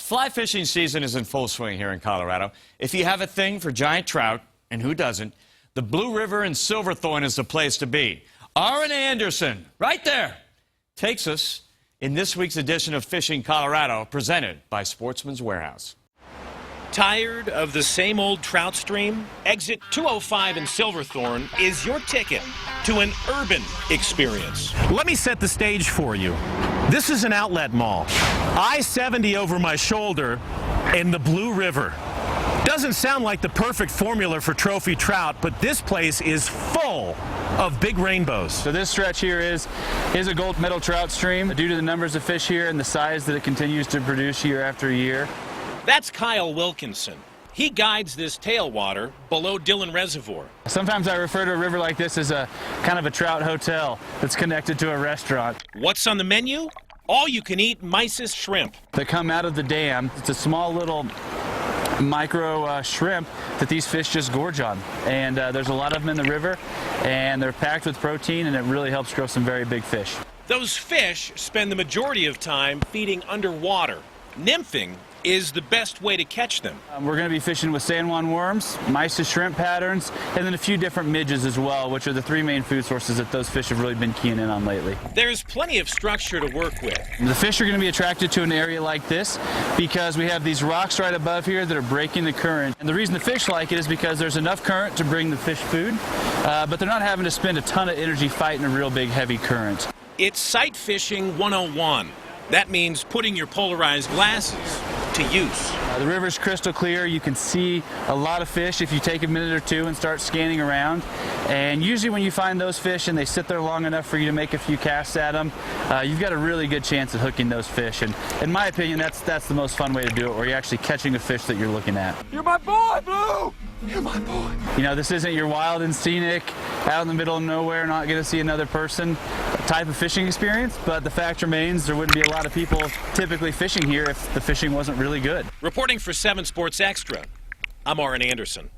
Fly fishing season is in full swing here in Colorado. If you have a thing for giant trout, and who doesn't, the Blue River in Silverthorne is the place to be. Aaron Anderson, right there, takes us in this week's edition of Fishing Colorado, presented by Sportsman's Warehouse. Tired of the same old trout stream? Exit 205 in Silverthorne is your ticket to an urban experience. Let me set the stage for you. This is an outlet mall. I-70 over my shoulder in the Blue River. Doesn't sound like the perfect formula for trophy trout, but this place is full of big rainbows. So this stretch here is a gold medal trout stream due to the numbers of fish here and the size that it continues to produce year after year. That's Kyle Wilkinson. He guides this tailwater below Dillon Reservoir. Sometimes I refer to a river like this as a kind of a trout hotel that's connected to a restaurant. What's on the menu? All you can eat mysis shrimp. That come out of the dam. It's a small little micro shrimp that these fish just gorge on. And there's a lot of them in the river, and they're packed with protein, and it really helps grow some very big fish. Those fish spend the majority of time feeding underwater. Nymphing is the best way to catch them. We're going to be fishing with San Juan worms, mysis shrimp patterns, and then a few different midges as well, which are the three main food sources that those fish have really been keying in on lately. There's plenty of structure to work with. The fish are going to be attracted to an area like this because we have these rocks right above here that are breaking the current. And the reason the fish like it is because there's enough current to bring the fish food, but they're not having to spend a ton of energy fighting a real big heavy current. It's sight fishing 101. That means putting your polarized glasses to use. The river's crystal clear. You can see a lot of fish if you take a minute or two and start scanning around. And usually when you find those fish and they sit there long enough for you to make a few casts at them, you've got a really good chance at hooking those fish. And in my opinion, that's the most fun way to do it, where you're actually catching a fish that you're looking at. You're my boy, Blue! You're my boy. You know, this isn't your wild and scenic, out in the middle of nowhere, not going to see another person type of fishing experience, but the fact remains there wouldn't be a lot of people typically fishing here if the fishing wasn't really good. Reporting for 7 Sports Extra, I'm Aaron Anderson.